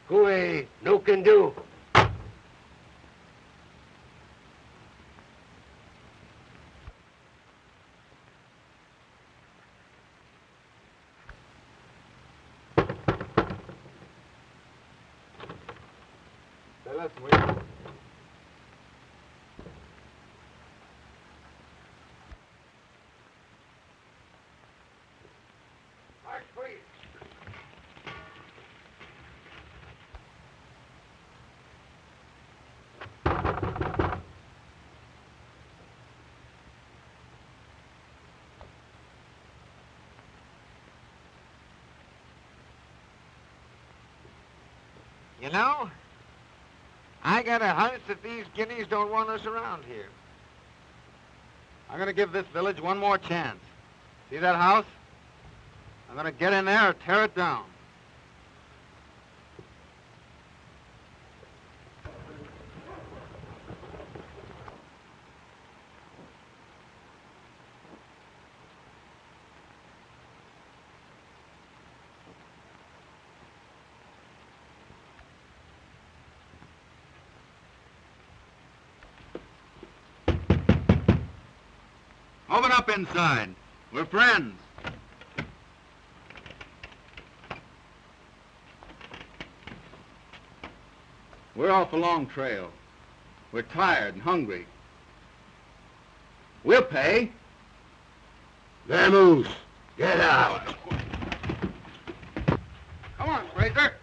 Hooey, no can do. That's weird. You know, I got a hunch that these guineas don't want us around here. I'm gonna give this village one more chance. See that house? I'm gonna get in there or tear it down. Open up inside. We're friends. We're off a long trail. We're tired and hungry. We'll pay. Vamoose, get out. Come on, Fraser.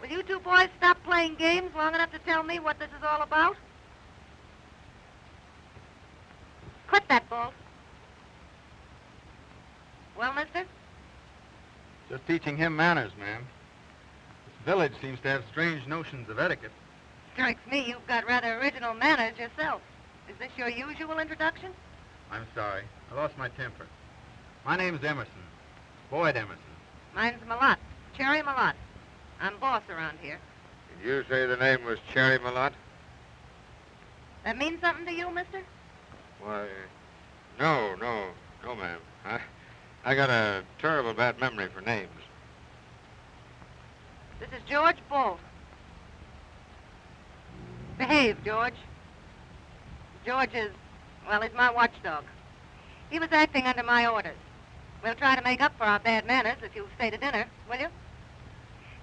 Will you two boys stop playing games long enough to tell me what this is all about? Quit that, Bolt. Well, mister? Just teaching him manners, ma'am. This village seems to have strange notions of etiquette. Strikes me you've got rather original manners yourself. Is this your usual introduction? I'm sorry. I lost my temper. My name's Emerson. Boyd Emerson. Mine's Malott. Cherry Malott. I'm boss around here. Did you say the name was Cherry Malott? That means something to you, mister? Why, no, ma'am. I got a terrible bad memory for names. This is George Bolt. Behave, George. George is, well, he's my watchdog. He was acting under my orders. We'll try to make up for our bad manners if you'll stay to dinner, will you?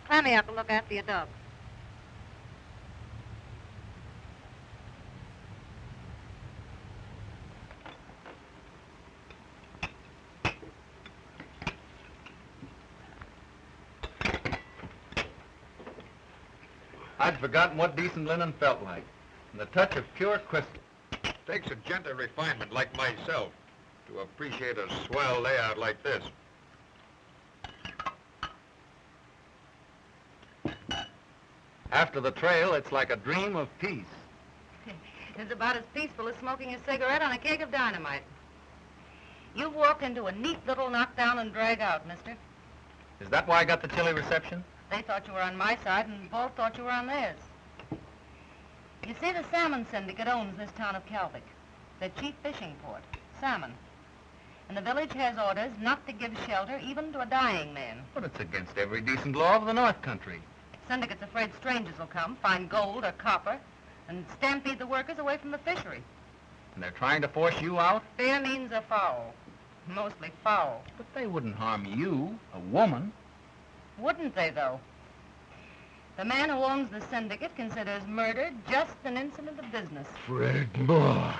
Clammy up and look after your dog. I'd forgotten what decent linen felt like, and the touch of pure crystal. Takes a gentle refinement like myself to appreciate a swell layout like this. After the trail, it's like a dream of peace. It's about as peaceful as smoking a cigarette on a keg of dynamite. You've walked into a neat little knockdown and drag out, mister. Is that why I got the chilly reception? They thought you were on my side, and Bolt thought you were on theirs. You see, the salmon syndicate owns this town of Calvic, their chief fishing port, salmon. And the village has orders not to give shelter even to a dying man. But it's against every decent law of the North Country. Syndicate's afraid strangers will come, find gold or copper, and stampede the workers away from the fishery. And they're trying to force you out? Fair means are foul. Mostly foul. But they wouldn't harm you, a woman. Wouldn't they, though? The man who owns the syndicate considers murder just an incident of business. Fred Moss.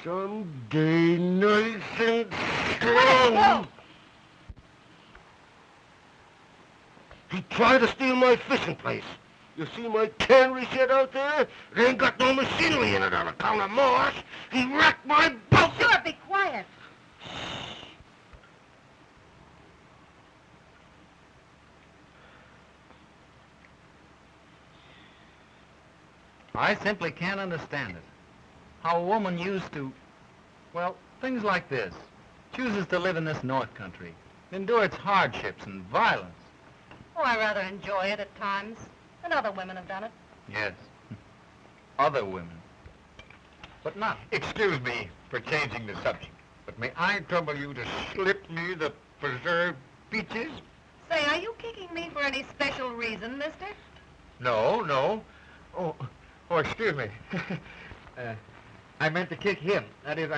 Someday nice and strong. He tried to steal my fishing place. You see my cannery shed out there? It ain't got no machinery in it on account of Moss. He wrecked my boat. Sure, be quiet. I simply can't understand it. How a woman used to, well, things like this, chooses to live in this North Country, endure its hardships and violence. Oh, I rather enjoy it at times. And other women have done it. Yes, other women. But not. Excuse me for changing the subject, but may I trouble you to slip me the preserved peaches? Say, are you kicking me for any special reason, mister? No, no. Oh, excuse me. I meant to kick him. That is,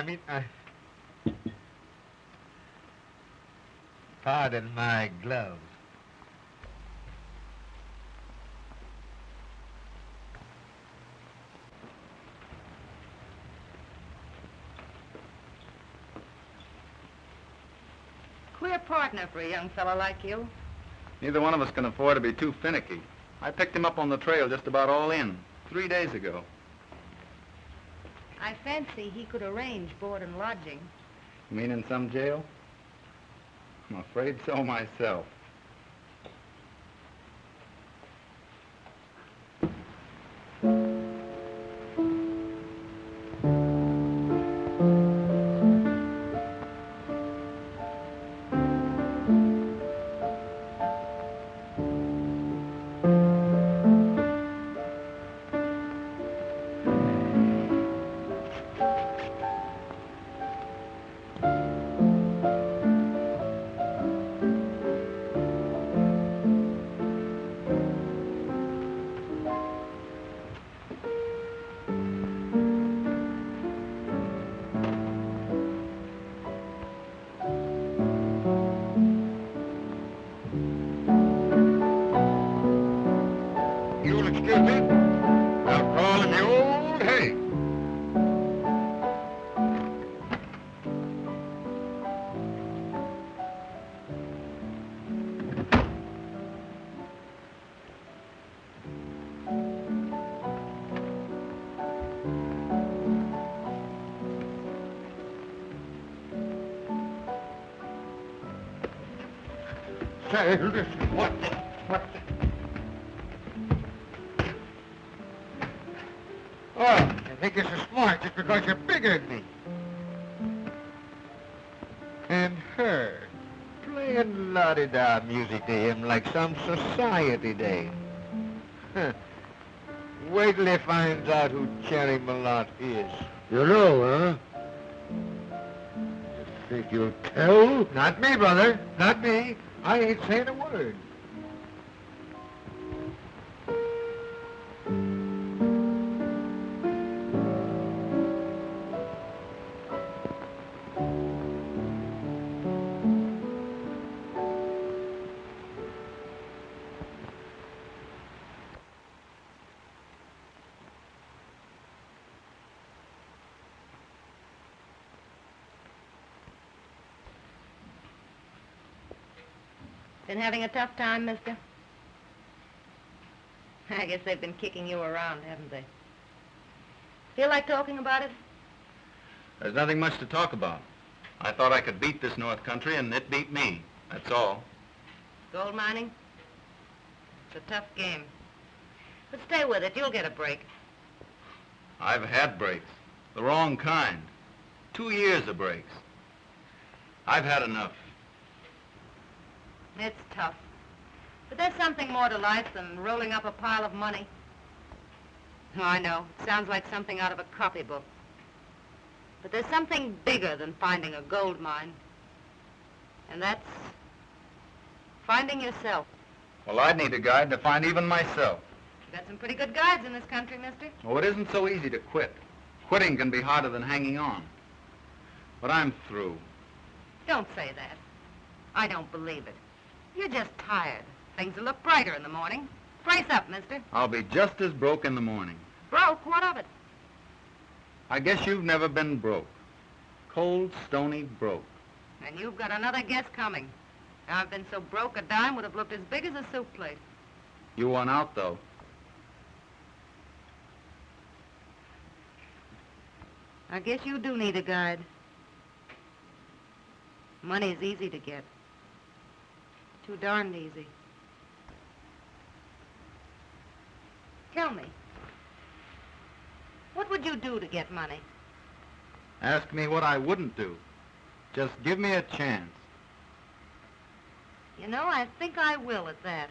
Pardon my gloves. Queer partner for a young fellow like you. Neither one of us can afford to be too finicky. I picked him up on the trail just about all in, 3 days ago. I fancy he could arrange board and lodging. You mean in some jail? I'm afraid so myself. You'll excuse me. I'll crawl in the old hay. Say, listen, what the... Oh, you think you're so smart just because you're bigger than me. And her, playing la-di-da music to him like some society day. Huh. Wait till he finds out who Cherry Malott is. You know, huh? You think you'll tell? Not me, brother. Not me. I ain't saying a word. Been having a tough time, mister? I guess they've been kicking you around, haven't they? Feel like talking about it? There's nothing much to talk about. I thought I could beat this North Country, and it beat me. That's all. Gold mining? It's a tough game. But stay with it. You'll get a break. I've had breaks. The wrong kind. 2 years of breaks. I've had enough. It's tough. But there's something more to life than rolling up a pile of money. Oh, I know. Sounds like something out of a copybook. But there's something bigger than finding a gold mine. And that's finding yourself. Well, I'd need a guide to find even myself. You've got some pretty good guides in this country, mister. Oh, it isn't so easy to quit. Quitting can be harder than hanging on. But I'm through. Don't say that. I don't believe it. You're just tired. Things will look brighter in the morning. Brace up, mister. I'll be just as broke in the morning. Broke? What of it? I guess you've never been broke. Cold, stony broke. And you've got another guess coming. I've been so broke a dime would have looked as big as a soup plate. You won out, though. I guess you do need a guide. Money's easy to get. Too darned easy. Tell me, what would you do to get money? Ask me what I wouldn't do. Just give me a chance. You know, I think I will at that.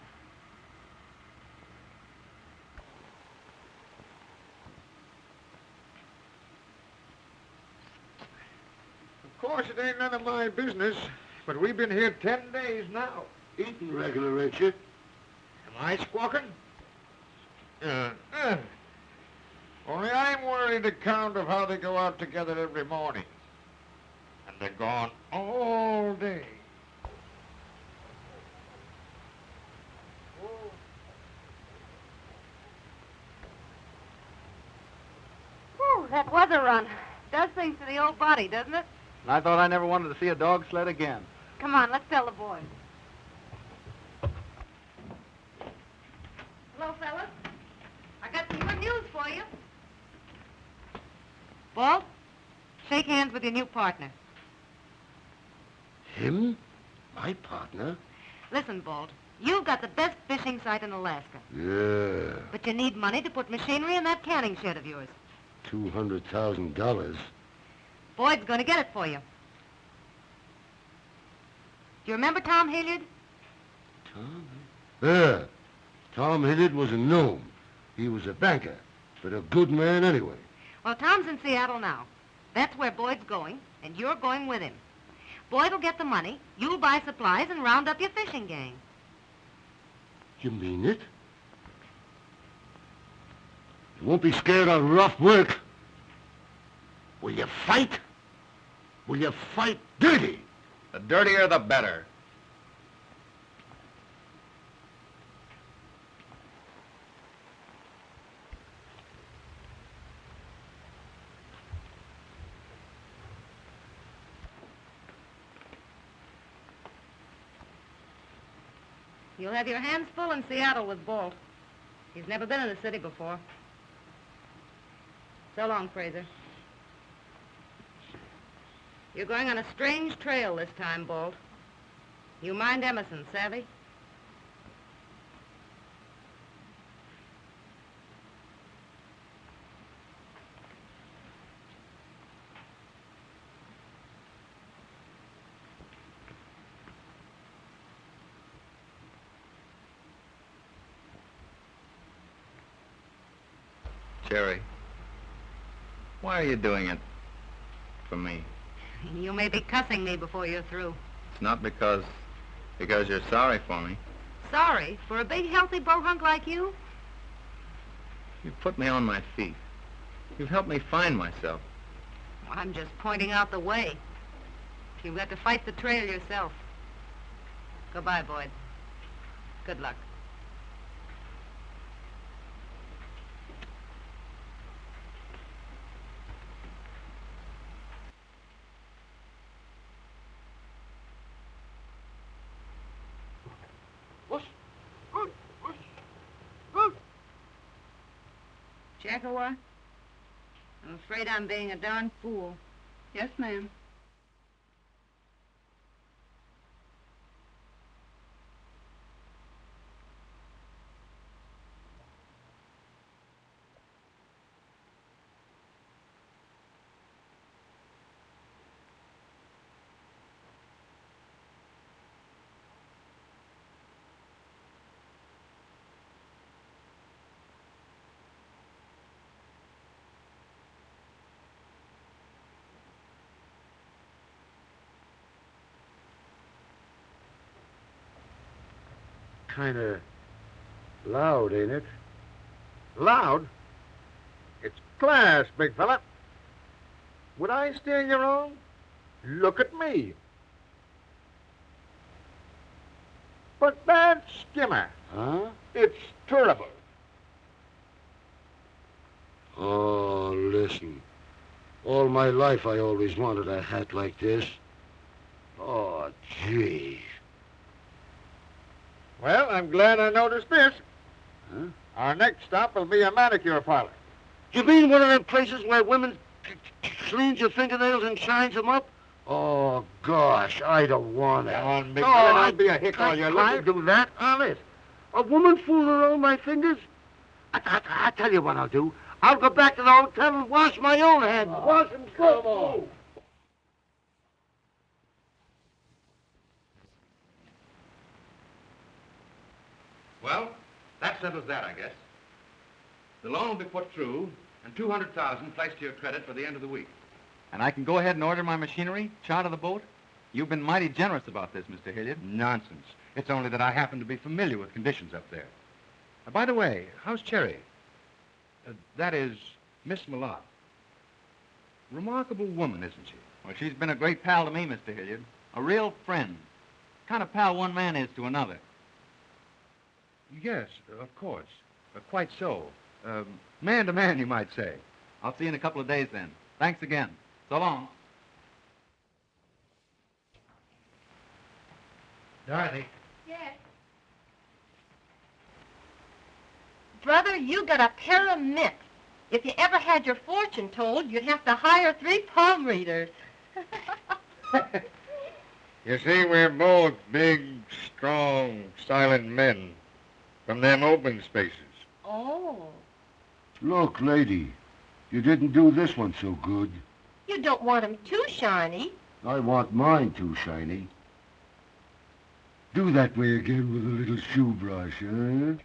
Of course, it ain't none of my business, but we've been here 10 days now. Eating regular, ain't you? Am I squawking? Only I'm worried account of how they go out together every morning. And they're gone all day. Whew, that was a run. Does things to the old body, doesn't it? I thought I never wanted to see a dog sled again. Come on, let's tell the boys. Hello, fellas. I got some good news for you. Walt, shake hands with your new partner. Him? My partner? Listen, Balt, you've got the best fishing site in Alaska. Yeah. But you need money to put machinery in that canning shed of yours. $200,000. Boyd's going to get it for you. Do you remember Tom Hilliard? Tom? Yeah. Tom Hilliard was a gnome. He was a banker, but a good man anyway. Well, Tom's in Seattle now. That's where Boyd's going, and you're going with him. Boyd will get the money, you'll buy supplies, and round up your fishing gang. You mean it? You won't be scared of rough work. Will you fight? Will you fight dirty? The dirtier, the better. You'll have your hands full in Seattle with Balt. He's never been in the city before. So long, Fraser. You're going on a strange trail this time, Balt. You mind Emerson, savvy? Jerry, why are you doing it for me? You may be cussing me before you're through. It's not because you're sorry for me. Sorry? For a big, healthy bohunk like you? You've put me on my feet. You've helped me find myself. Well, I'm just pointing out the way. You've got to fight the trail yourself. Goodbye, Boyd. Good luck. Jackawa, I'm afraid I'm being a darn fool. Yes, ma'am. kind of loud, ain't it? Loud? It's class, big fella. Would I steer you wrong? Look at me. But that skimmer, Huh? it's terrible. Oh, listen. All my life I always wanted a hat like this. Oh, gee. Well, I'm glad I noticed this. Huh? Our next stop will be a manicure parlor. You mean one of them places where women cleans your fingernails and shines them up? Oh, gosh, I don't want it. Come on, big No, fella, I don't be a hick all you're can't looking. do that, honest. A woman fooling around my fingers? I tell you what I'll do. I'll go back to the hotel and wash my own hands. Wash them good. Well, that settles that, I guess. The loan will be put through, and $200,000 placed to your credit for the end of the week. And I can go ahead and order my machinery, charter the boat? You've been mighty generous about this, Mr. Hilliard. Nonsense. It's only that I happen to be familiar with conditions up there. By the way, how's Cherry? That is, Miss Millard. Remarkable woman, isn't she? Well, she's been a great pal to me, Mr. Hilliard. A real friend. Kind of pal one man is to another. Yes, of course. Quite so. Man to man, you might say. I'll see you in a couple of days then. Thanks again. So long. Dorothy. Yes. Brother, you got a pair of mitts. If you ever had your fortune told, you'd have to hire 3 palm readers. You see, we're both big, strong, silent men from them open spaces. Oh. Look, lady, you didn't do this one so good. You don't want 'em too shiny. I want mine too shiny. Do that way again with a little shoe brush, huh?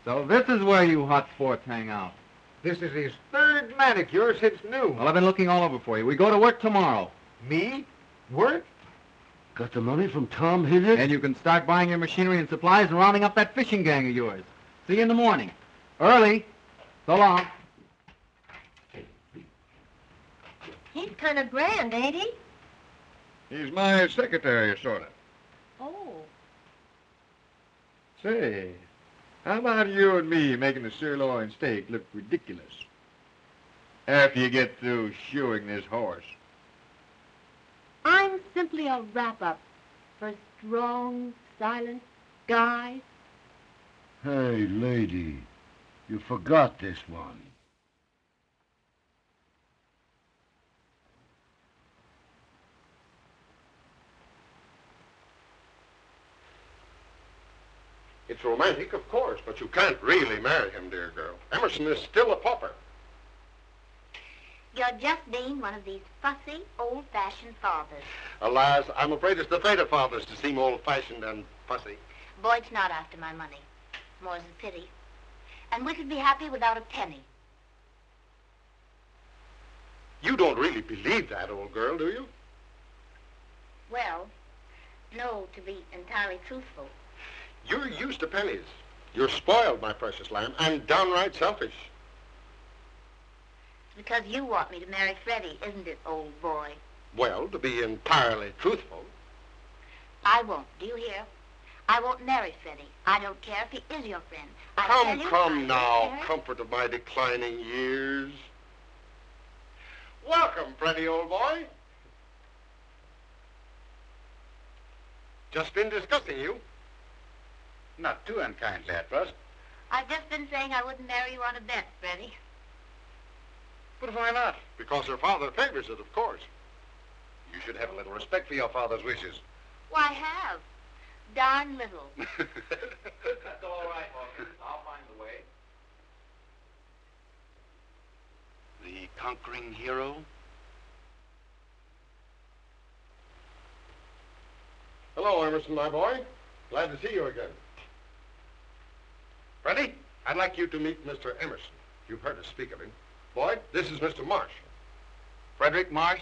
So this is where you hot sports hang out. This is his 3rd manicure since new. Well, I've been looking all over for you. We go to work tomorrow. Me? Work? Got the money from Tom Hilliard? And you can start buying your machinery and supplies and rounding up that fishing gang of yours. See you in the morning. Early. So long. He's kind of grand, ain't he? He's my secretary, sort of. Oh. Say, how about you and me making the sirloin steak look ridiculous after you get through shoeing this horse? I'm simply a wrap-up for strong, silent guys. Hey, lady, you forgot this one. It's romantic, of course, but you can't really marry him, dear girl. Emerson is still a pauper. You're just being one of these fussy, old-fashioned fathers. Alas, I'm afraid it's the fate of fathers to seem old-fashioned and fussy. Boyd's not after my money. More's the pity. And we could be happy without a penny. You don't really believe that, old girl, do you? Well, no, to be entirely truthful. You're used to pennies. You're spoiled, my precious lamb, and downright selfish. It's because you want me to marry Freddie, isn't it, old boy? Well, to be entirely truthful. I won't, do you hear? I won't marry Freddie. I don't care if he is your friend. I tell you, I Come don't now, care. comfort of my declining years. Welcome, Freddie, old boy. Just been discussing you. Not too unkindly at first. I've just been saying I wouldn't marry you on a bet, Freddie. But why not? Because her father favors it, of course. You should have a little respect for your father's wishes. Why have? Darn little. That's all right, Hawkins. I'll find the way. The conquering hero? Hello, Emerson, my boy. Glad to see you again. Freddie, I'd like you to meet Mr. Emerson. You've heard us speak of him. Boyd, this is Mr. Marsh. Frederick Marsh?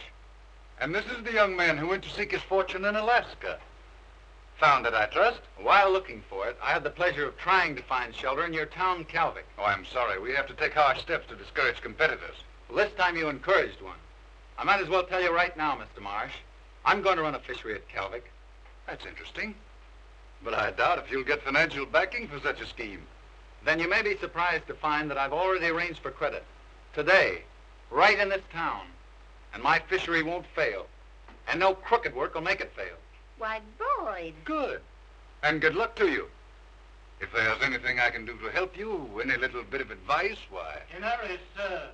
And this is the young man who went to seek his fortune in Alaska. Found it, I trust? While looking for it, I had the pleasure of trying to find shelter in your town, Calvic. Oh, I'm sorry. We have to take our steps to discourage competitors. Well, this time you encouraged one. I might as well tell you right now, Mr. Marsh. I'm going to run a fishery at Calvic. That's interesting. But I doubt if you'll get financial backing for such a scheme. Then you may be surprised to find that I've already arranged for credit. Today, right in this town. And my fishery won't fail. And no crooked work will make it fail. Why, Boyd. Good. And good luck to you. If there's anything I can do to help you, any little bit of advice, why... Generous, sir.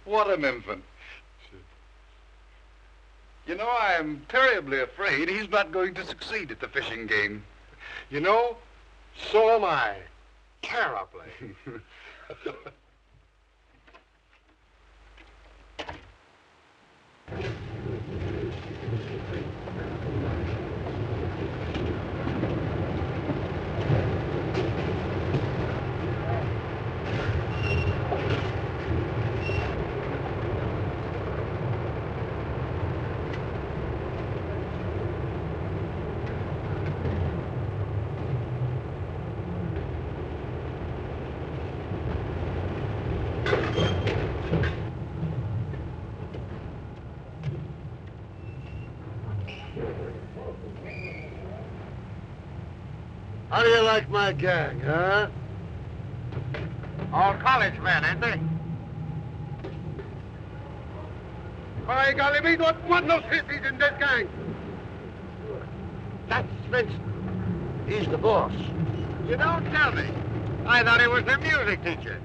What an infant. You know, I'm terribly afraid he's not going to succeed at the fishing game. You know, so am I. Terribly. How do you like my gang, huh? All college men, ain't they? By golly, we don't want no sissies in this gang. That's Spencer. He's the boss. You don't tell me. I thought he was their music teacher.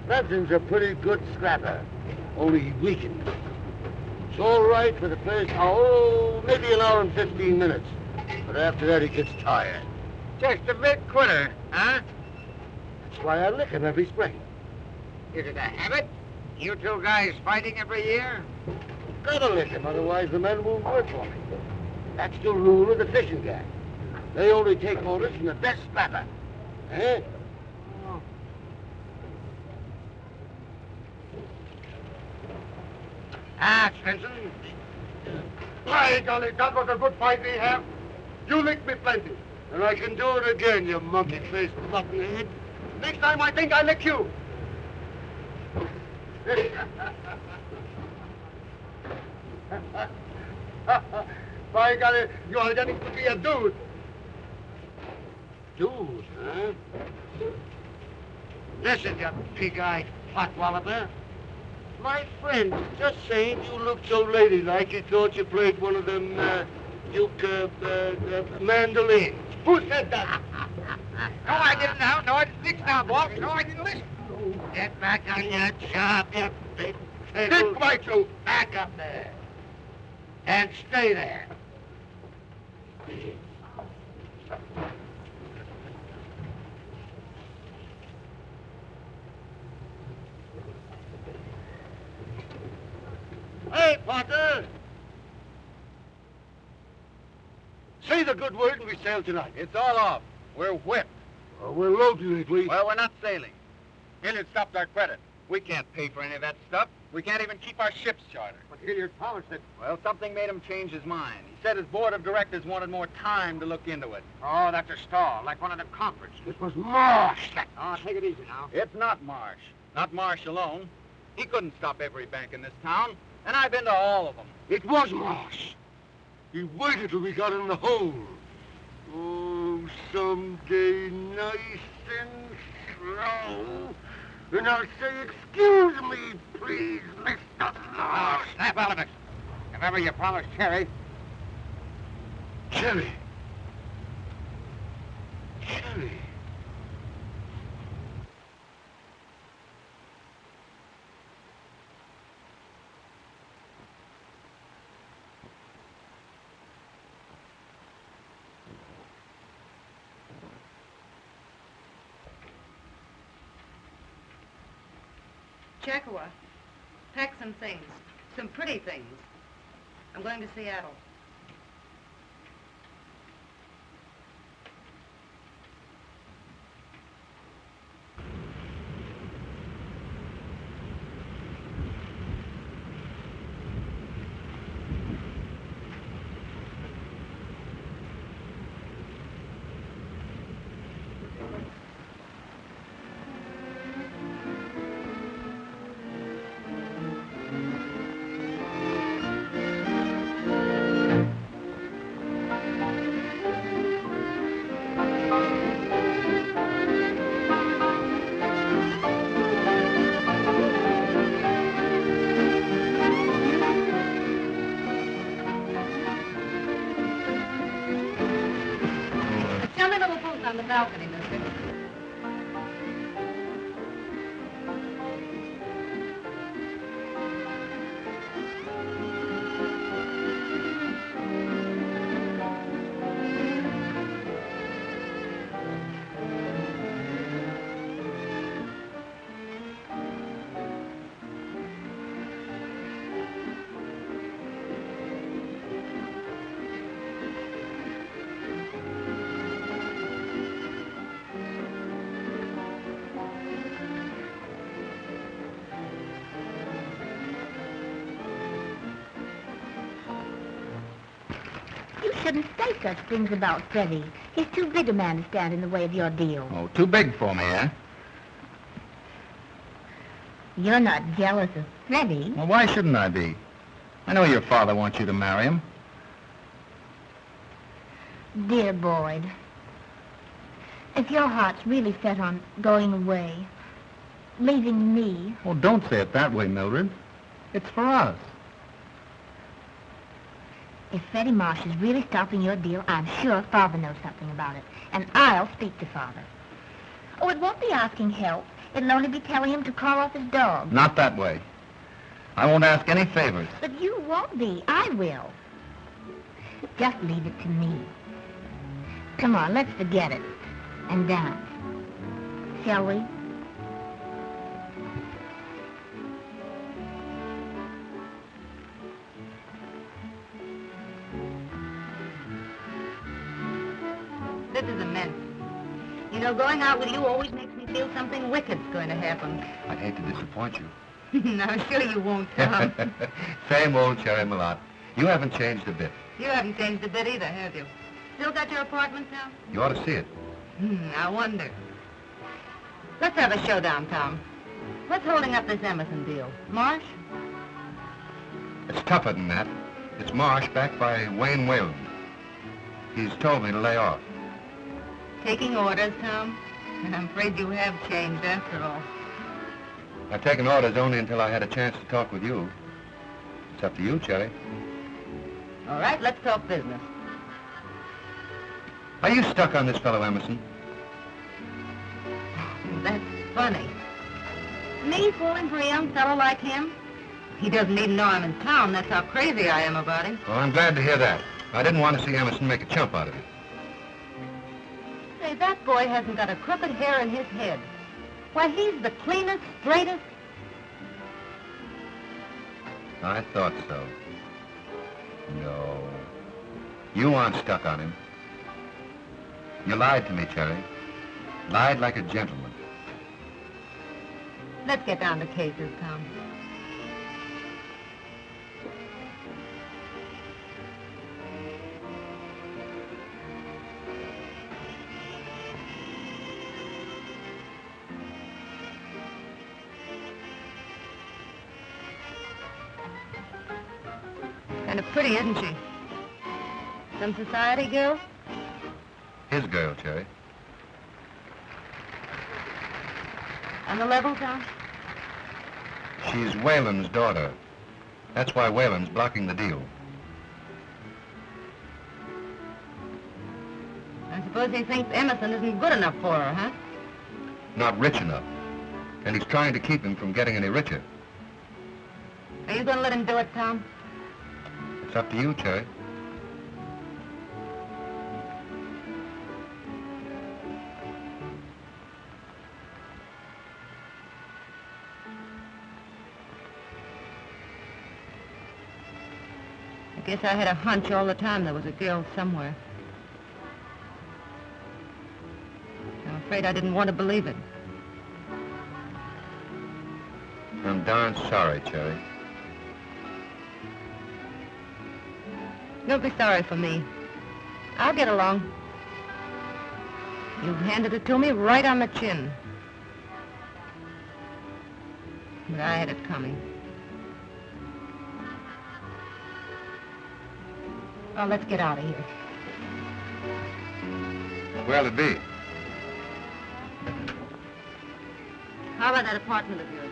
Spencer's a pretty good scrapper, only he weakened. It's all right for the first hour, maybe an hour and 15 minutes. But after that, he gets tired. Just a big quitter, huh? That's why I lick him every spring. Is it a habit? You two guys fighting every year? Gotta lick him, otherwise the men won't work for me. That's the rule of the fishing gang. They only take orders from the best scrapper. Eh? Ah, Spencer. By golly, that was a good fight we have. You licked me plenty. And I can do it again, you monkey-faced buttonhead. Next time I think I'll lick you. By golly, you are getting to be a dude. Dude, huh? Listen, you pig-eyed flat-walloper. My friend was just saying you looked so ladylike he thought you played one of them, mandolins. Who said that? No, I didn't now. No, I didn't think now, boss. No, I didn't listen. Get back on your job, you big Dick pickle. bite you. Back up there. And stay there. Hey, Potter! Say the good word and we sail tonight. It's all off. We're whipped. We're loaded, Lee. Well, we're not sailing. Hilliard stopped our credit. We can't pay for any of that stuff. We can't even keep our ships chartered. But Hilliard promised it. Well, something made him change his mind. He said his board of directors wanted more time to look into it. Oh, that's a stall, like one of the conferences. It was Marsh. Oh, take it easy now. It's not Marsh. Not Marsh alone. He couldn't stop every bank in this town, and I've been to all of them. It was Marsh. He waited till we got in the hole. Oh, someday nice and slow. And I'll say, excuse me, please, Mr. Marsh. Snap out of it. If ever you promise Cherry. Cherry. Cherry. Checkawa, pack some things, some pretty things. I'm going to Seattle. Tell me little booth on the balcony, mister. You shouldn't say such things about Freddie. He's too big a man to stand in the way of your deal. Oh, too big for me, eh? You're not jealous of Freddie. Well, why shouldn't I be? I know your father wants you to marry him. Dear Boyd, if your heart's really set on going away, leaving me, Oh, don't say it that way, Mildred. It's for us. if Freddie Marsh is really stopping your deal, I'm sure Father knows something about it. And I'll speak to Father. Oh, it won't be asking help. It'll only be telling him to call off his dog. Not that way. I won't ask any favors. But you won't be. I will. Just leave it to me. Come on, let's forget it. And dance. Shall we? This is immense. You know, going out with you always makes me feel something wicked's going to happen. I'd hate to disappoint you. No, sure you won't, Tom. Same old Cherry Malott. You haven't changed a bit. You haven't changed a bit either, have you? Still got your apartment, Tom? You ought to see it. I wonder. Let's have a showdown, Tom. What's holding up this Emerson deal? Marsh? It's tougher than that. It's Marsh backed by Wayne Whalen. He's told me to lay off. Taking orders, Tom? I'm afraid you have changed after all. I've taken orders only until I had a chance to talk with you. It's up to you, Cherry. All right, let's talk business. Are you stuck on this fellow Emerson? That's funny. Me falling for a young fellow like him? He doesn't even know I'm in town. That's how crazy I am about him. Well, I'm glad to hear that. I didn't want to see Emerson make a chump out of it. Say, that boy hasn't got a crooked hair in his head. Why, he's the cleanest, straightest... I thought so. No. You aren't stuck on him. You lied to me, Cherry. Lied like a gentleman. Let's get down to cases, Tom. Kind of pretty, isn't she? Some society girl? His girl, Cherry. On the level, Tom? She's Whalen's daughter. That's why Whalen's blocking the deal. I suppose he thinks Emerson isn't good enough for her, huh? Not rich enough. And he's trying to keep him from getting any richer. Are you going to let him do it, Tom? It's up to you, Cherry. I guess I had a hunch all the time there was a girl somewhere. I'm afraid I didn't want to believe it. I'm darn sorry, Cherry. Don't be sorry for me. I'll get along. You've handed it to me right on the chin. But I had it coming. Oh, let's get out of here. Where'll it be? How about that apartment of yours?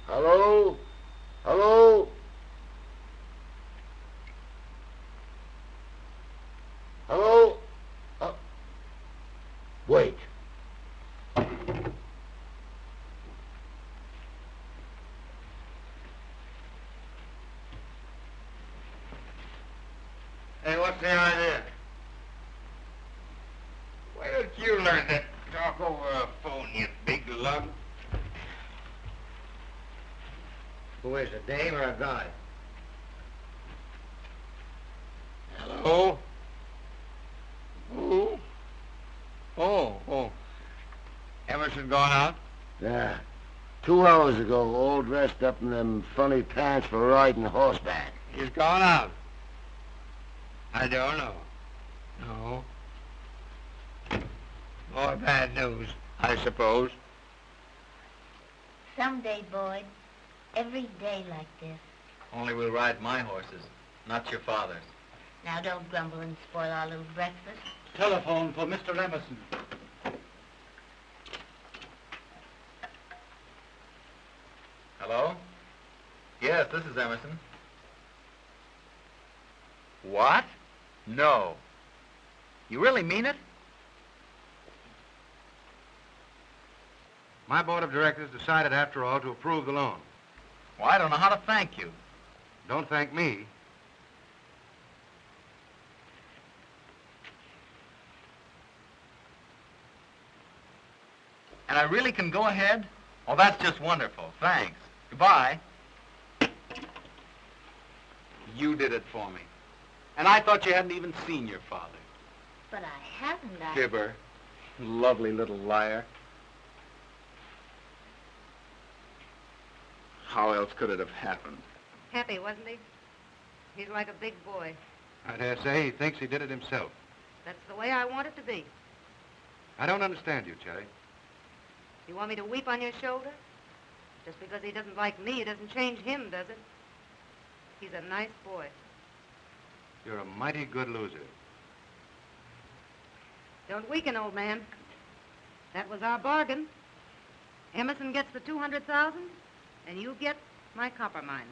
Hello? Hello? Hello? Wait. Hey, what's the idea? Why don't you learn to talk over a phone, you big lug? Who is it, Dave or a guy? Hello? Who? Oh. Emerson gone out? Yeah. 2 hours ago, all dressed up in them funny pants for riding horseback. He's gone out. I don't know. No. More bad news, I suppose. Someday, Boyd, every day like this. Only we'll ride my horses, not your father's. Now don't grumble and spoil our little breakfast. Telephone for Mr. Emerson. Hello? Yes, this is Emerson. What? No. You really mean it? My board of directors decided, after all, to approve the loan. Well, I don't know how to thank you. Don't thank me. And I really can go ahead? Oh, that's just wonderful. Thanks. Goodbye. You did it for me. And I thought you hadn't even seen your father. But I haven't. Fibber. Lovely little liar. How else could it have happened? Happy, wasn't he? He's like a big boy. I dare say he thinks he did it himself. That's the way I want it to be. I don't understand you, Cherry. You want me to weep on your shoulder? Just because he doesn't like me, it doesn't change him, does it? He's a nice boy. You're a mighty good loser. Don't weaken, old man. That was our bargain. Emerson gets the 200,000, and you get my copper mine.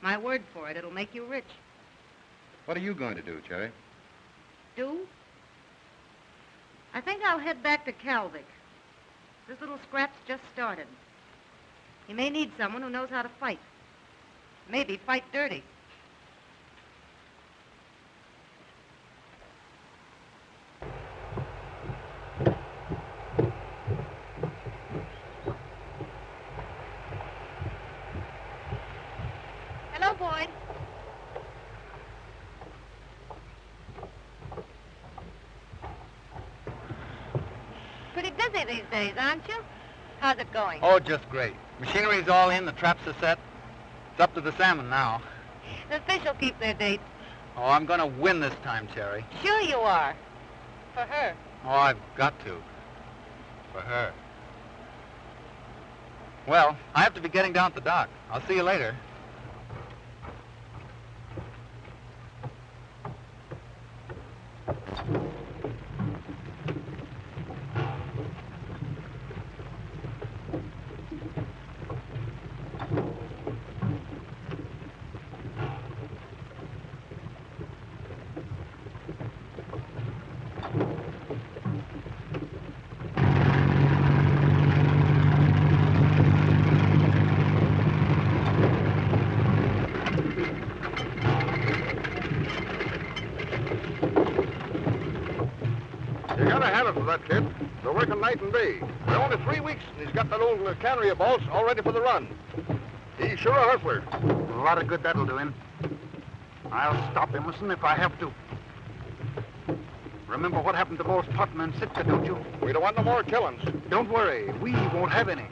My word for it, it'll make you rich. What are you going to do, Cherry? Do? I think I'll head back to Kalvik. This little scrap's just started. You may need someone who knows how to fight. Maybe fight dirty. Hello, Boyd. Pretty busy these days, aren't you? How's it going? Oh, just great. Machinery's all in, the traps are set. It's up to the salmon now. The fish will keep their date. Oh, I'm going to win this time, Cherry. Sure you are. For her. Oh, I've got to. For her. Well, I have to be getting down at the dock. I'll see you later. that kid. They're working night and day. They're only 3 weeks, and he's got that old cannery of bolts all ready for the run. He's sure a hustler. A lot of good that'll do him. I'll stop Emerson if I have to. Remember what happened to both Putnam and Sitka, don't you? We don't want no more killings. Don't worry, we won't have any.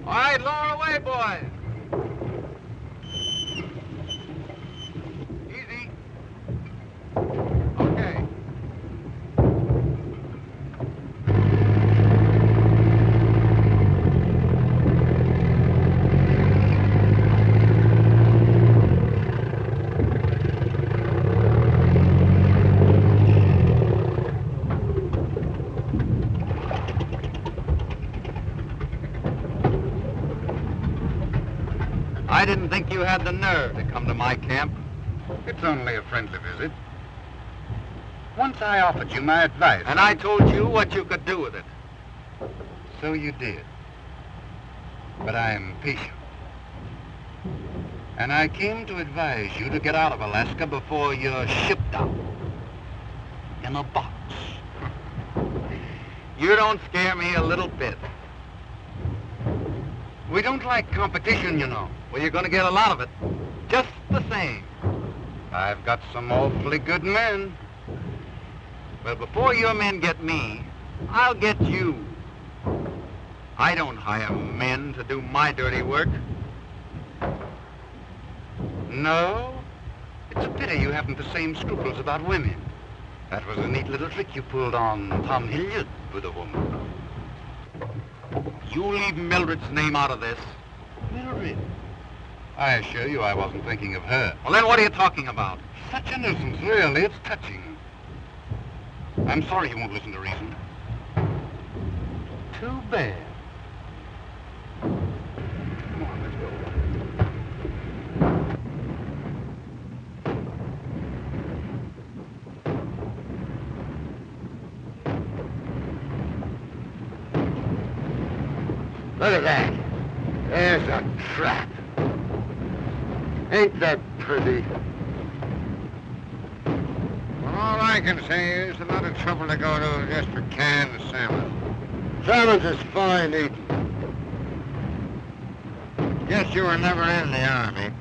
All right, lower away, boys. Easy. Okay. I didn't think you had the nerve to come to my camp. It's only a friendly visit. Once I offered you my advice. And I told you what you could do with it. So you did. But I'm patient. And I came to advise you to get out of Alaska before you're shipped out. In a box. You don't scare me a little bit. We don't like competition, you know. Well, you're going to get a lot of it. Just the same. I've got some awfully good men. Well, before your men get me, I'll get you. I don't hire men to do my dirty work. No? It's a pity you haven't the same scruples about women. That was a neat little trick you pulled on Tom Hilliard with a woman. You leave Mildred's name out of this. Mildred? I assure you I wasn't thinking of her. Well, then what are you talking about? Such a nuisance, really. It's touching. I'm sorry you won't listen to reason. Too bad. Come on, let's go. Look at that. There's a trap. Ain't that pretty? Well, all I can say is a lot of trouble to go to just for canned salmon. Salmon's is fine eating. Guess you were never in the Army.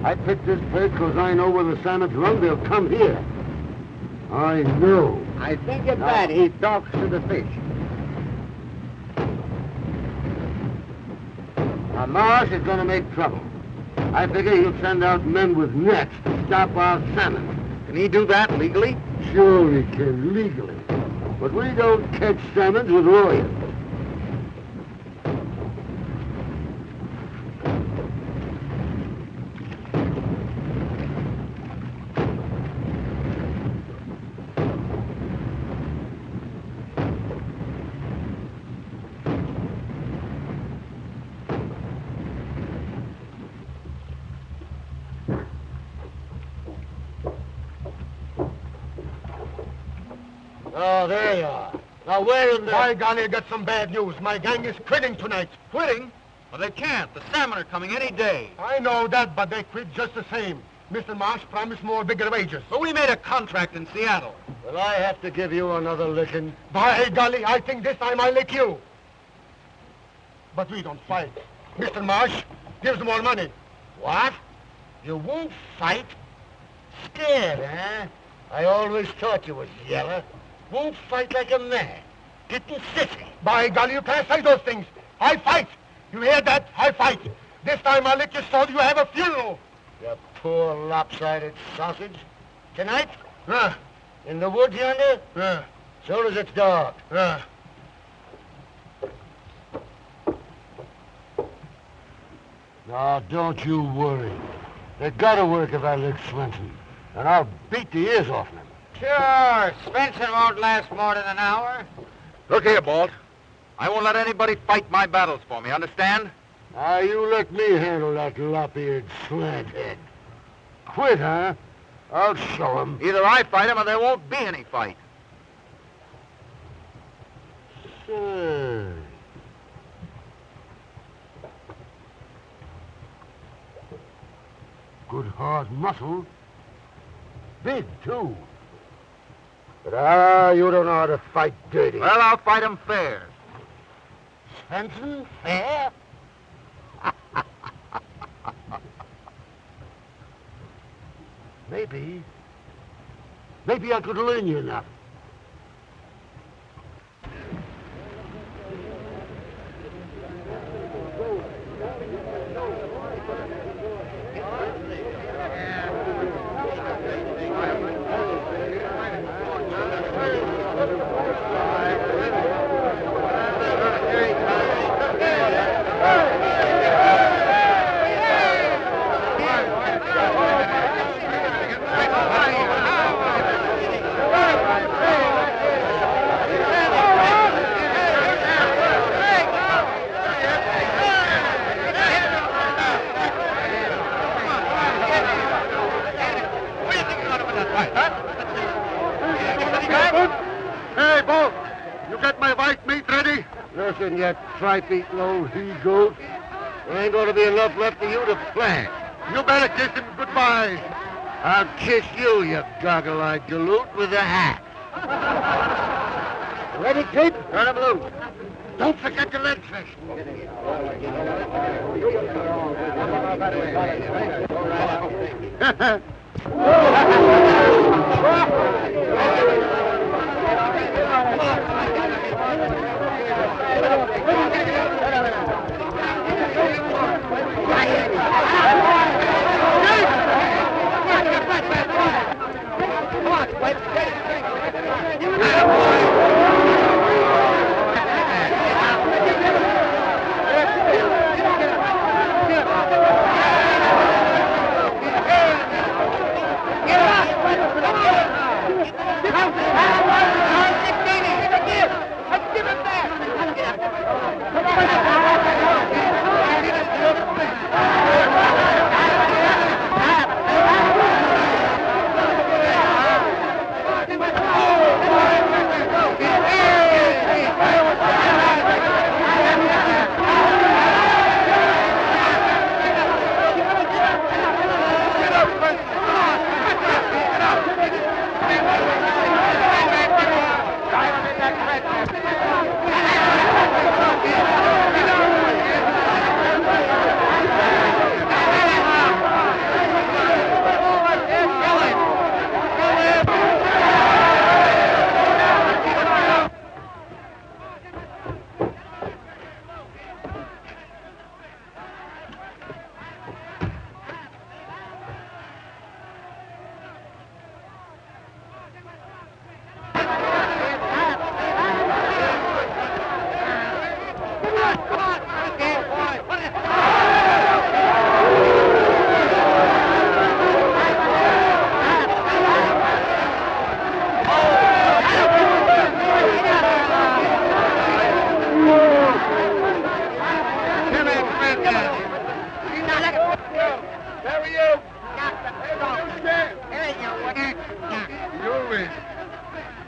I picked this place because I know where the salmons run. They'll come here. I know. I think it's that he talks to the fish. Now, Marsh is going to make trouble. I figure he'll send out men with nets to stop our salmon. Can he do that legally? Sure he can, legally. But we don't catch salmons with lawyers. Oh, there you are. Now, where in the... By golly, I got some bad news. My gang is quitting tonight. Quitting? Well, they can't. The salmon are coming any day. I know that, but they quit just the same. Mr. Marsh promised more bigger wages. But we made a contract in Seattle. Well, I have to give you another licking. By golly, I think this time I'll lick you. But we don't fight. Mr. Marsh gives more money. What? You won't fight? Scared, huh? I always thought you was yeller. Won't fight like a man. Getting sissy. By golly, you can't say those things. I fight. You hear that? I fight. This time I'll lick you so you have a funeral. You poor lopsided sausage. Tonight? Yeah. In the woods yonder? Yeah. Soon as it's dark. Yeah. Now, don't you worry. They gotta work if I lick Swenson. And I'll beat the ears off him. Sure, Svensson won't last more than an hour. Look here, Balt. I won't let anybody fight my battles for me, understand? You let me handle that lop-eared slanthead. Quit, huh? I'll show him. Either I fight him or there won't be any fight. Say. Good hard muscle. Big, too. But, you don't know how to fight dirty. Well, I'll fight him fair. Svensson, fair? Maybe I could learn you enough. Hey, Bo, you got my white meat ready? Listen, you tripe-eating old he-goat. There ain't gonna be enough left for you to plant. You better kiss him goodbye. I'll kiss you, you goggle-eyed galoot, with a hat. Ready, kid? Turn him loose. Don't forget the lead fish.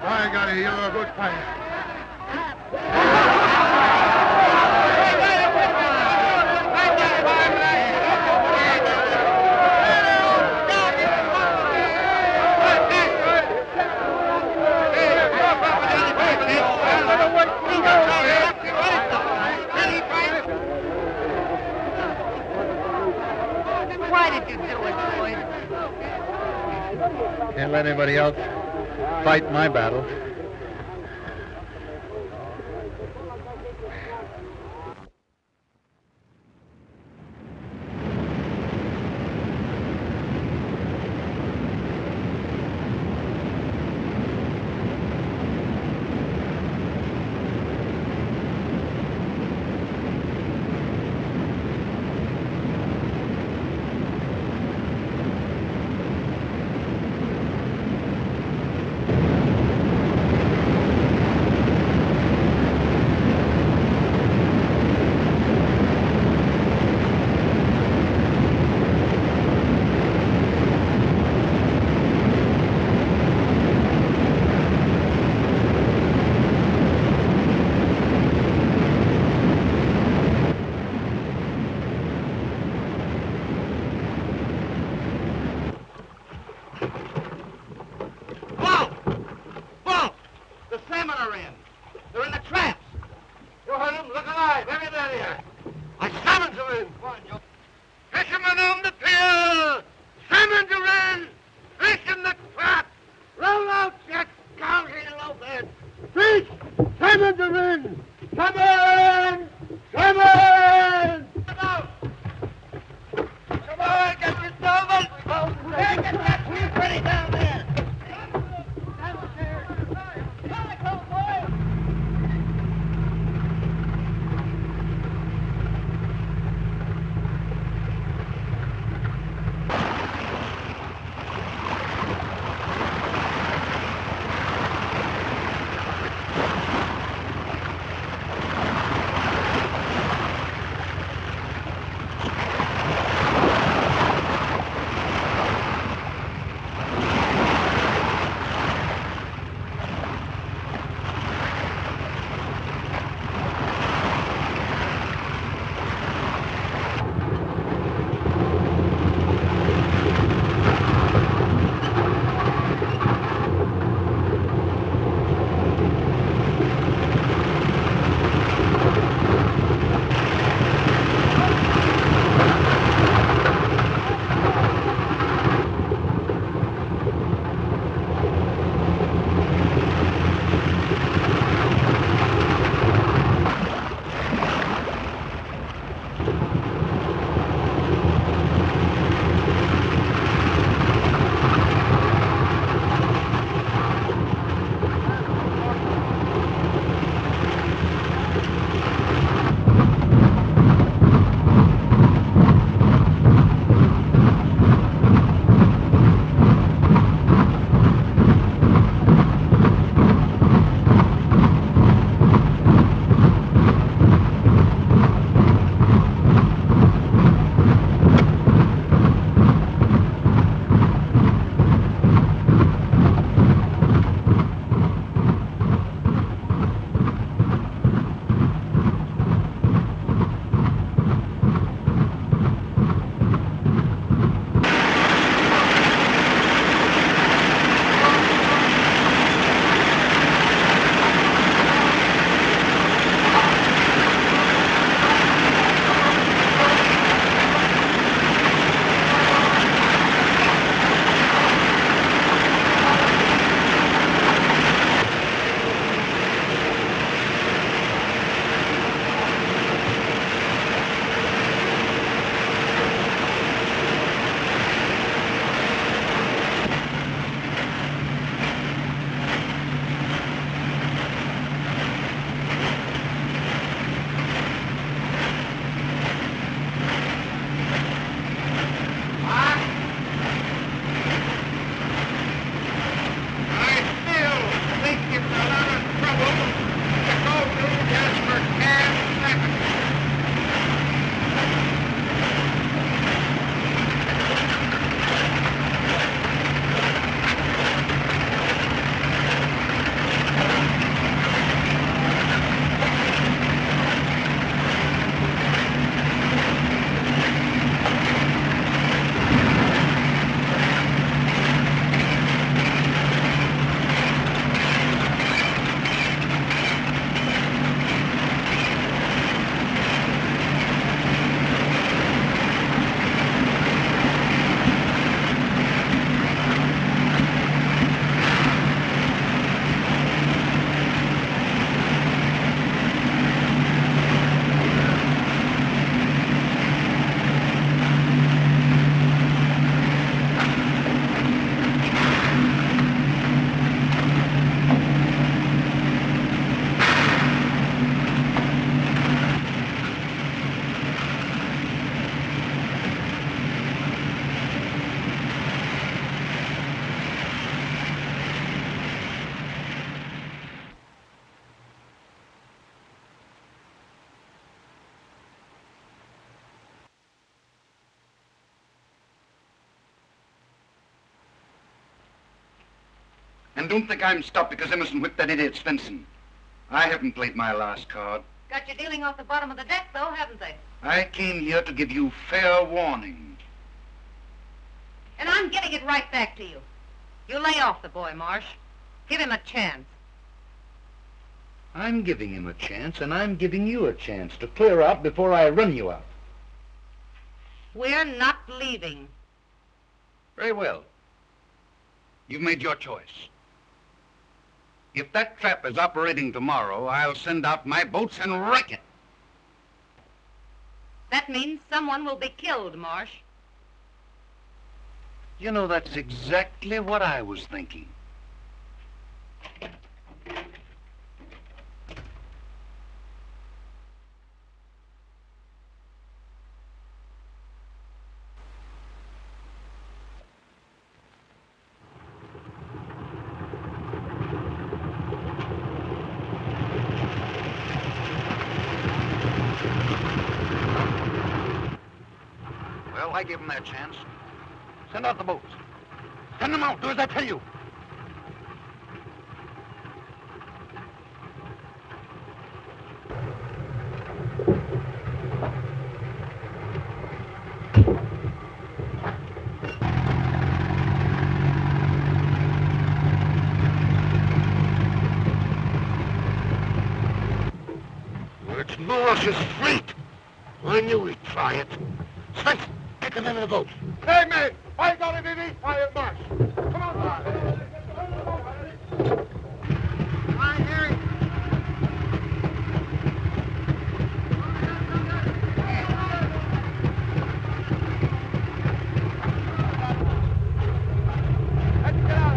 I got a yellow good pipe. Why did you do it, boys? Can't let anybody else fight my battle. salmon are in. They're in the traps. You heard him. Look alive. Everybody here. My salmons are in. Come on, Joe. Fishermen on the pier. Salmons are in. Fish in the trap. Roll out, you scousy loafhead. Fish. Salmons are in. Salmon. Salmon. Come out. Come on, get your salmon. Hey, get that tree pretty down there. And don't think I'm stopped because Emerson whipped that idiot Svensson. I haven't played my last card. Got you dealing off the bottom of the deck, though, haven't they? I came here to give you fair warning. And I'm getting it right back to you. You lay off the boy, Marsh. Give him a chance. I'm giving him a chance, and I'm giving you a chance to clear out before I run you out. We're not leaving. Very well. You've made your choice. If that trap is operating tomorrow, I'll send out my boats and wreck it. That means someone will be killed, Marsh. You know, that's exactly what I was thinking. Well, I gave them that chance. Send out the boats. Send them out. Do as I tell you. It's Morris's fleet. I knew he'd try it. Smith, get them into the boat. Hey, man, I ain't got any need by it, Marsh. Come on, Marsh. I hear him. Let's get out.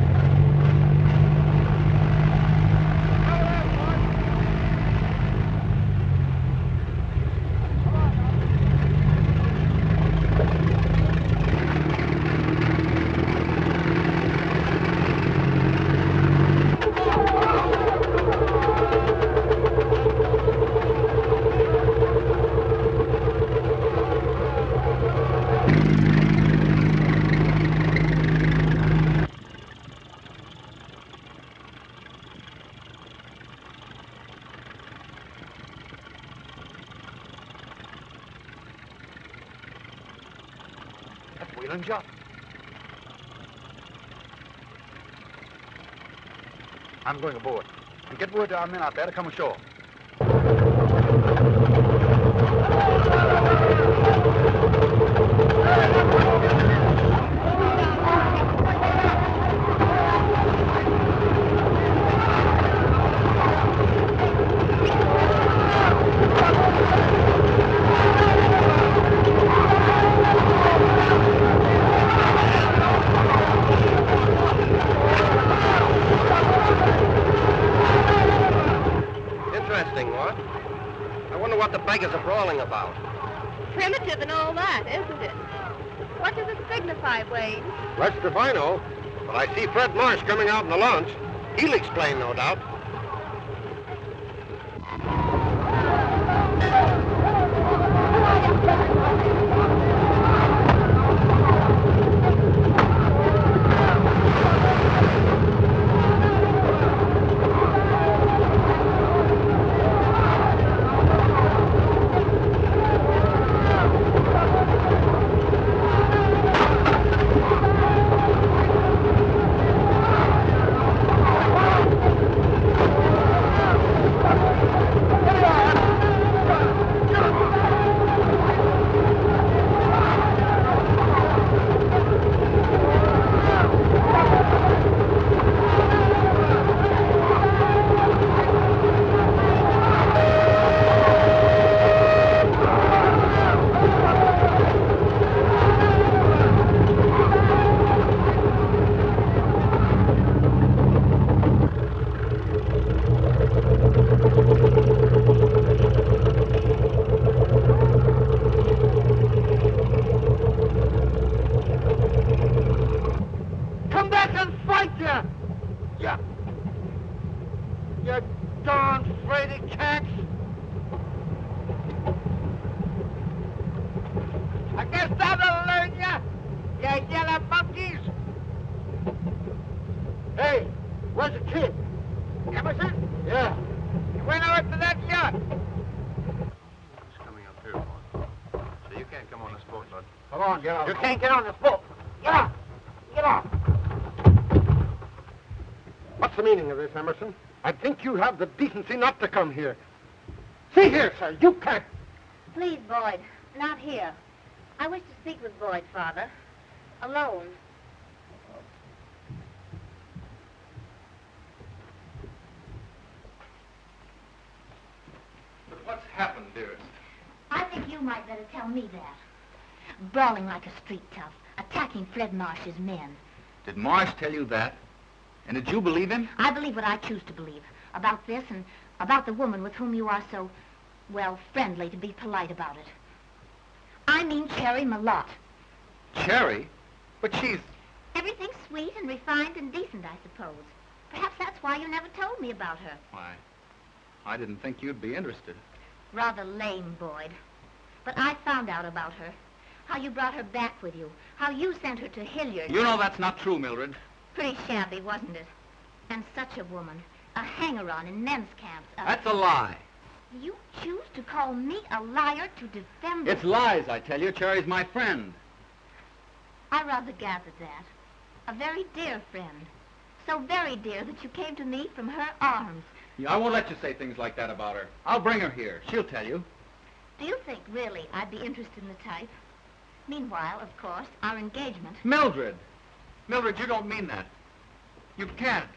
That's WolheimJean. I'm going aboard. And get word to our men out there to come ashore. Interesting, what? I wonder what the beggars are brawling about. Primitive and all that, isn't it? What does it signify, Wade? Rest if I know. But I see Fred Marsh coming out in the launch. He'll explain, no doubt. Come back and fight, you darn fraidy cats. I guess that'll learn you, you yellow monkeys. Hey, where's the kid? Emerson, Yeah. he went out to that yacht. He's coming up here, boy. So you can't come on this boat, bud. Come on, get out. You can't get on this boat. Get out. Get off. What's the meaning of this, Emerson? I think you have the decency not to come here. See here, sir, you can't. Please, Boyd, not here. I wish to speak with Boyd, Father. Alone. But what's happened, dearest? I think you might better tell me that. Brawling like a street tough, attacking Fred Marsh's men. Did Marsh tell you that? And did you believe him? I believe what I choose to believe. About this and about the woman with whom you are so, well, friendly, to be polite about it. I mean Cherry Malotte. Cherry? But she's... Everything's sweet and refined and decent, I suppose. Perhaps that's why you never told me about her. Why, I didn't think you'd be interested. Rather lame, Boyd. But I found out about her. How you brought her back with you. How you sent her to Hilliard. You know that's not true, Mildred. Pretty shabby, wasn't it? And such a woman. A hanger-on in men's camps. That's a lie. You choose to call me a liar to defend... It's lies, I tell you. Cherry's my friend. I rather gathered that. A very dear friend. So very dear that you came to me from her arms. Yeah, I won't let you say things like that about her. I'll bring her here. She'll tell you. Do you think, really, I'd be interested in the type? Meanwhile, of course, our engagement... Mildred! Mildred, you don't mean that. You can't.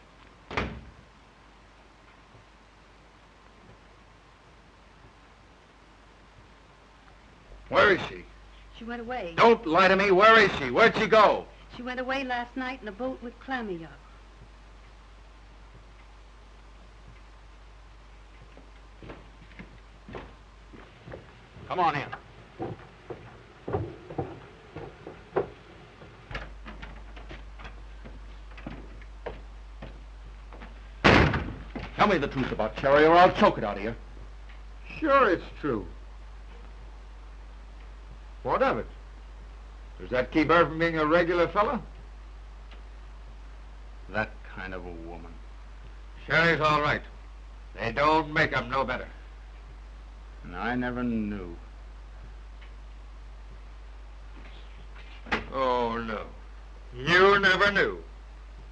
Where is she? She went away. Don't lie to me. Where is she? Where'd she go? She went away last night in a boat with Clammy up. Come on in. Tell me the truth about Cherry, or I'll choke it out of you. Sure it's true. What of it? Does that keep her from being a regular fella? That kind of a woman. Sherry's all right. They don't make 'em no better. And I never knew. Oh, no. You never knew.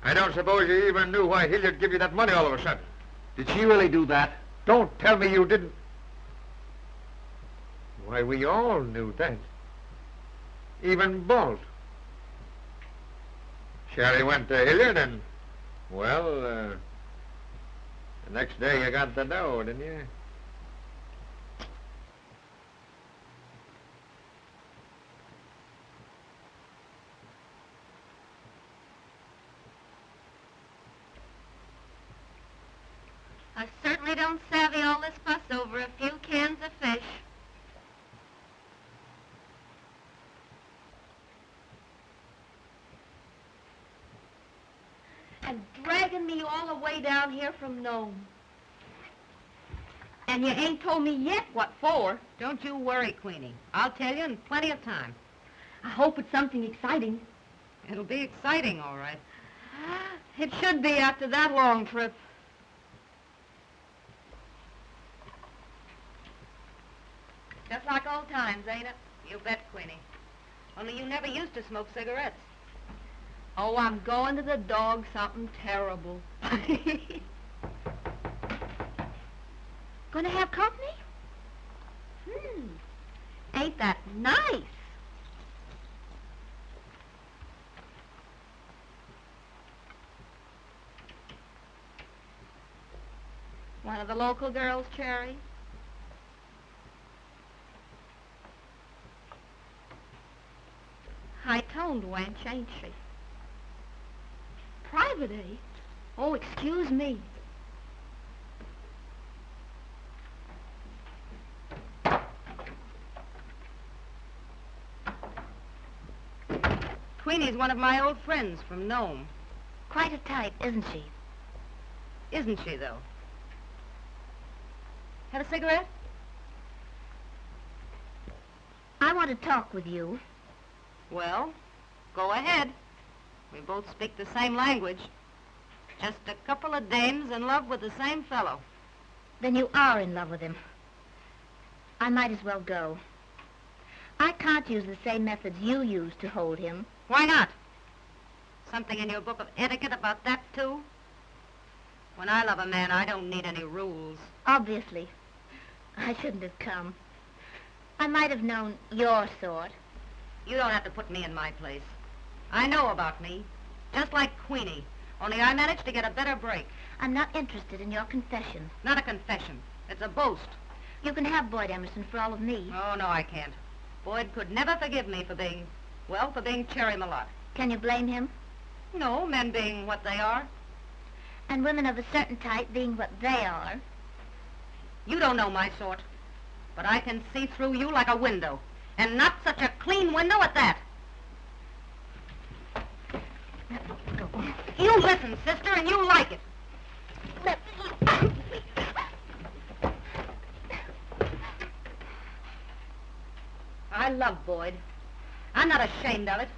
I don't suppose you even knew why Hilliard give you that money all of a sudden. Did she really do that? Don't tell me you didn't. Why, we all knew that. Even Balt. Sherry went to Hilliard and, well, the next day you got the dough, didn't you? I certainly don't savvy all this fuss over a few cans of fish. And dragging me all the way down here from Nome. And you ain't told me yet what for. Don't you worry, Queenie. I'll tell you in plenty of time. I hope it's something exciting. It'll be exciting, all right. It should be after that long trip. Just like old times, ain't it? You bet, Queenie. Only you never used to smoke cigarettes. Oh, I'm going to the dog something terrible. Gonna have company? Ain't that nice? One of the local girls, Cherry? High-toned wench, ain't she? Private, eh? Oh, excuse me. Queenie's one of my old friends from Nome. Quite a type, isn't she? Isn't she, though? Have a cigarette? I want to talk with you. Well, go ahead. We both speak the same language. Just a couple of dames in love with the same fellow. Then you are in love with him. I might as well go. I can't use the same methods you used to hold him. Why not? Something in your book of etiquette about that, too? When I love a man, I don't need any rules. Obviously. I shouldn't have come. I might have known your sort. You don't have to put me in my place. I know about me. Just like Queenie. Only I managed to get a better break. I'm not interested in your confession. Not a confession. It's a boast. You can have Boyd Emerson for all of me. Oh, no, I can't. Boyd could never forgive me for being Cherry Malotte. Can you blame him? No, men being what they are. And women of a certain type being what they are. You don't know my sort. But I can see through you like a window. And not such a clean window at that. Go. You listen, sister, and you like it. I love Boyd. I'm not ashamed of it.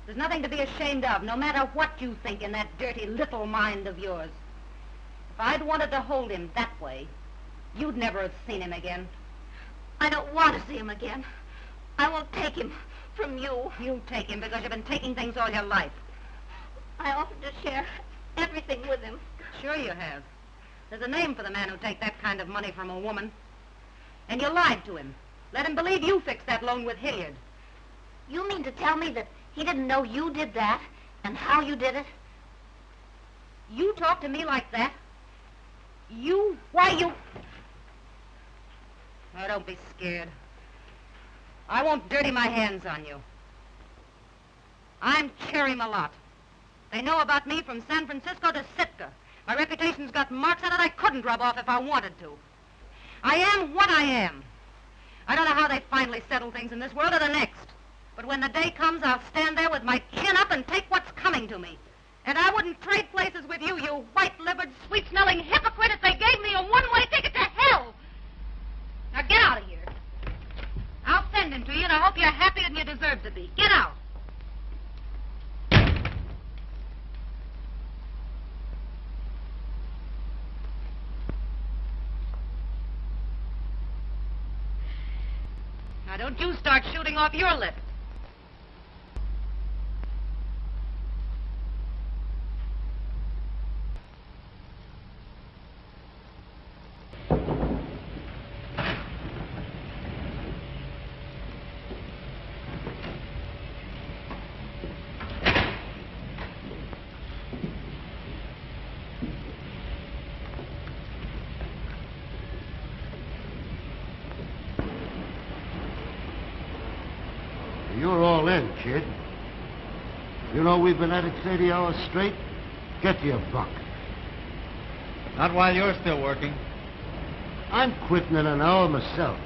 There's nothing to be ashamed of, no matter what you think in that dirty little mind of yours. If I'd wanted to hold him that way, you'd never have seen him again. I don't want to see him again. I won't take him from you. You'll take him because you've been taking things all your life. I offered to share everything with him. Sure you have. There's a name for the man who takes that kind of money from a woman. And you lied to him. Let him believe you fixed that loan with Hilliard. You mean to tell me that he didn't know you did that and how you did it? You talk to me like that? Why you... Oh, don't be scared. I won't dirty my hands on you. I'm Cherry Malotte. They know about me from San Francisco to Sitka. My reputation's got marks on it I couldn't rub off if I wanted to. I am what I am. I don't know how they finally settle things in this world or the next. But when the day comes, I'll stand there with my chin up and take what's coming to me. And I wouldn't trade places with you, you white-livered, sweet-smelling hypocrite, if they gave me a one-way ticket to hell. Now get out of here. I'll send him to you, and I hope you're happier than you deserve to be. Get out. Now don't you start shooting off your lip. You're all in, kid. You know we've been at it 30 hours straight? Get to your bunk. Not while you're still working. I'm quitting in an hour myself.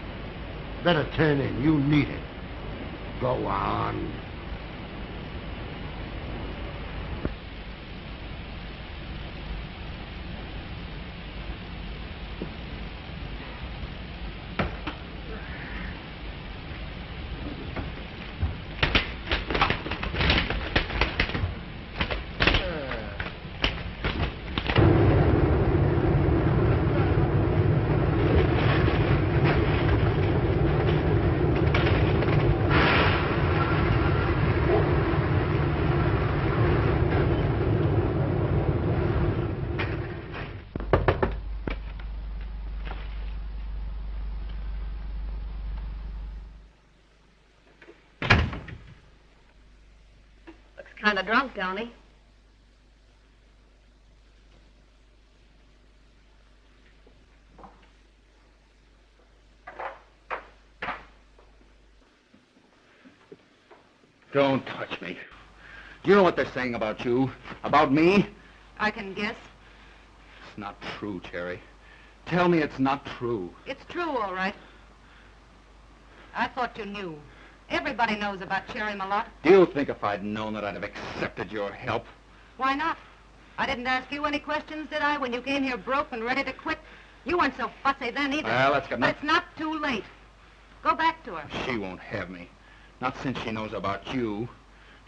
Better turn in. You need it. Go on. Kind of drunk, don't he? Don't touch me. Do you know what they're saying about you? About me? I can guess. It's not true, Cherry. Tell me it's not true. It's true, all right. I thought you knew. Everybody knows about Cherry Malotte. Do you think if I'd known that I'd have accepted your help? Why not? I didn't ask you any questions, did I, when you came here broke and ready to quit? You weren't so fussy then either. Well, that's got But nothing... it's not too late. Go back to her. She won't have me. Not since she knows about you.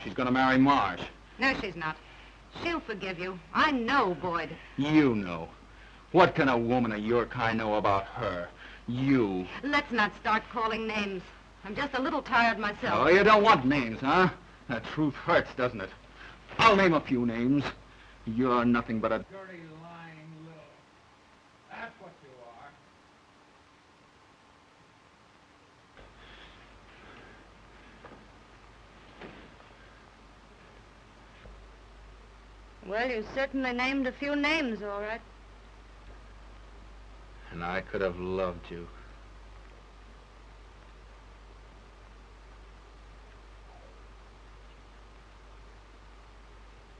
She's going to marry Marsh. No, she's not. She'll forgive you. I know, Boyd. You know. What can a woman of your kind know about her? You. Let's not start calling names. I'm just a little tired myself. Oh, you don't want names, huh? The truth hurts, doesn't it? I'll name a few names. You're nothing but a dirty, lying little Well, you certainly named a few names, all right. And I could have loved you.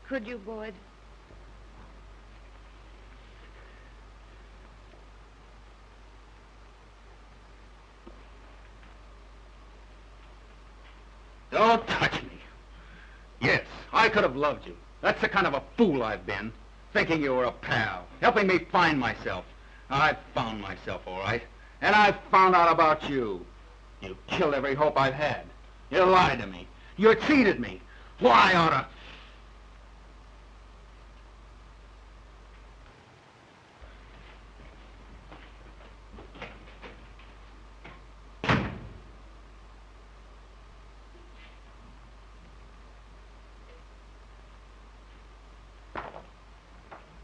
Could you, Boyd? Don't touch me. Yes, I could have loved you. That's the kind of a fool I've been. Thinking you were a pal, helping me find myself. I've found myself, all right. And I've found out about you. You killed every hope I've had. You lied to me. You cheated me. Why oughta...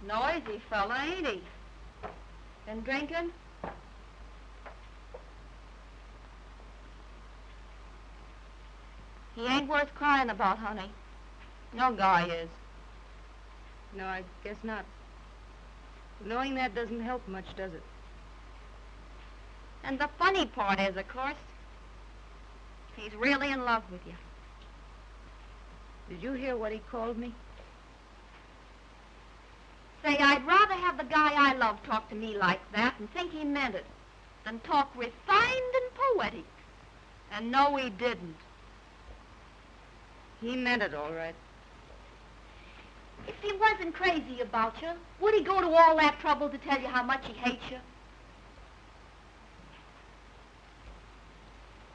Noisy fella, ain't he? Been drinking? He ain't worth crying about, honey. No guy is. No, I guess not. Knowing that doesn't help much, does it? And the funny part is, of course, he's really in love with you. Did you hear what he called me? Say, I'd rather have the guy I love talk to me like that and think he meant it than talk refined and poetic. And no, he didn't. He meant it, all right. If he wasn't crazy about you, would he go to all that trouble to tell you how much he hates you?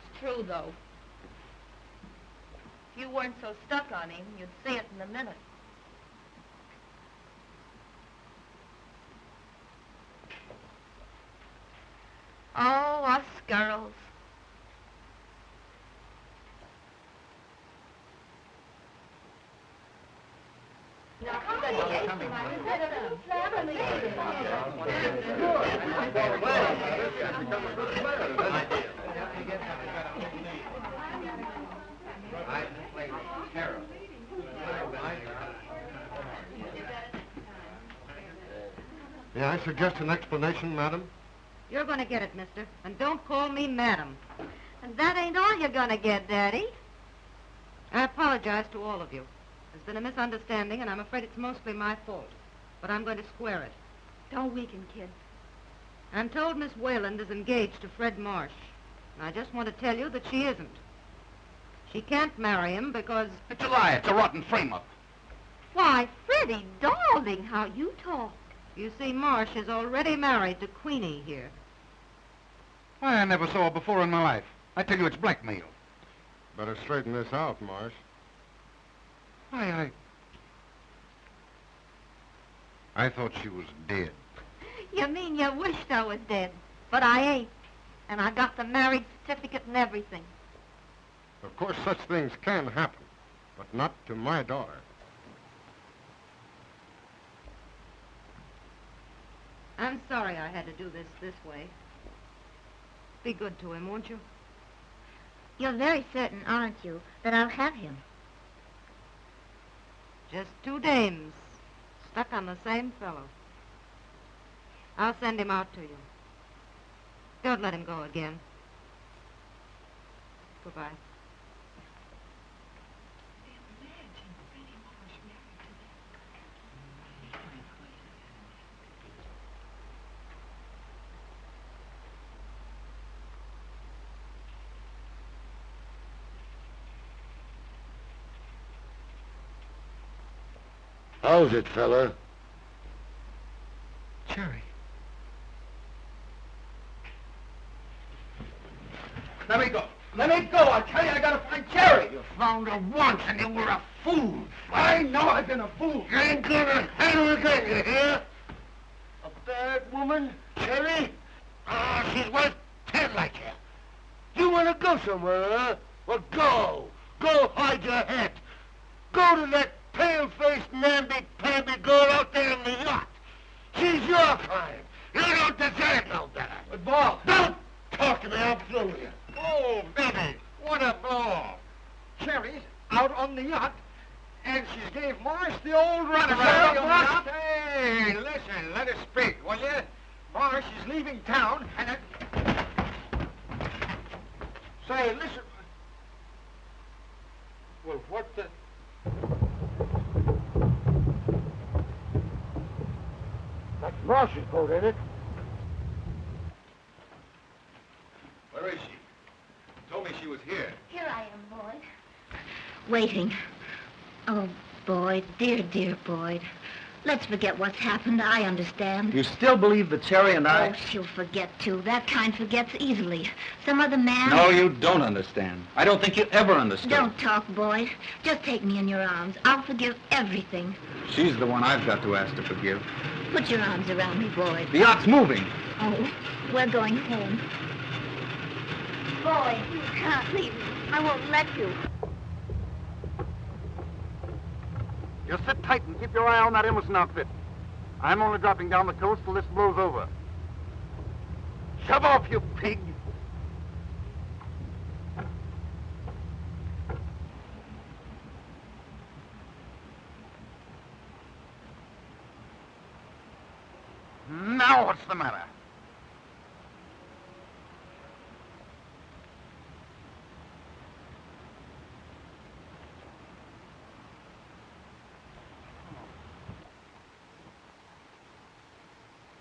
It's true, though. If you weren't so stuck on him, you'd see it in a minute. Oh, us girls. May I suggest an explanation, madam? You're going to get it, mister. And don't call me madam. And that ain't all you're gonna get, Daddy. I apologize to all of you. There's been a misunderstanding, and I'm afraid it's mostly my fault. But I'm going to square it. Don't weaken, kid. I'm told Miss Wayland is engaged to Fred Marsh. And I just want to tell you that she isn't. She can't marry him because... It's a lie. It's a rotten frame-up. Why, Freddie, darling, how you talk. You see, Marsh is already married to Queenie here. Why, I never saw her before in my life. I tell you, it's blackmail. Better straighten this out, Marsh. I thought she was dead. You mean you wished I was dead, but I ain't. And I got the marriage certificate and everything. Of course, such things can happen, but not to my daughter. I'm sorry I had to do this way. Be good to him, won't you? You're very certain, aren't you, that I'll have him? Just two dames stuck on the same fellow. I'll send him out to you. Don't let him go again. Goodbye. How's it, fella? Cherry. Let me go. Let me go. I tell you, I gotta find Cherry. You found her once and you were a fool. I know I've been a fool. You ain't gonna handle it again, you hear? A bad woman, Cherry? Ah, she's worth 10 like you. You wanna go somewhere, huh? Well, go. Go hide your head. Go to that pale-faced, namby-pamby girl out there in the yacht. She's your kind. You don't deserve no better. But, Bob. Don't talk to me. I'll through with you. Oh, Benny, what a blow-off. Cherry's out on the yacht, and she's gave Morris the old runaround. leaving town, and I... Say, listen... Well, what the... That's Marsh's boat, ain't it? Where is she? Told me she was here. Here I am, Boyd. Waiting. Oh, Boyd, dear, dear Boyd. Let's forget what's happened. I understand. You still believe that Cherry and Oh, she'll forget, too. That kind forgets easily. Some other man... No, you don't understand. I don't think you ever understood. Don't talk, Boyd. Just take me in your arms. I'll forgive everything. She's the one I've got to ask to forgive. Put your arms around me, Boyd. The yacht's moving. Oh, we're going home. Boyd, you can't leave me. I won't let you. You sit tight and keep your eye on that Emerson outfit. I'm only dropping down the coast till this blows over. Shove off, you pig! Now what's the matter?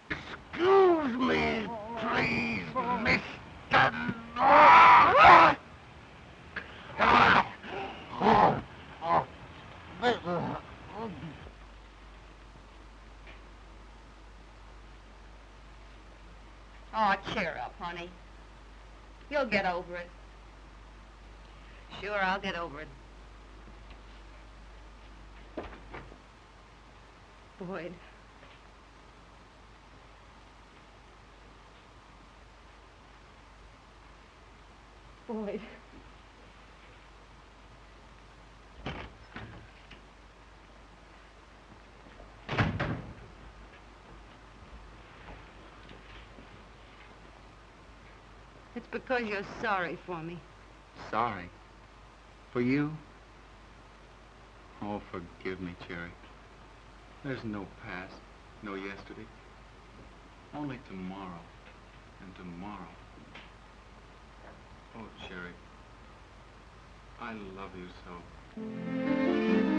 Excuse me, please, Mr. Oh, cheer up, honey. You'll get over it. Sure, I'll get over it. Boyd. Boyd. It's because you're sorry for me. Sorry. For you? Oh, forgive me, Cherry. There's no past, no yesterday. Only tomorrow and tomorrow. Oh, Cherry. I love you so.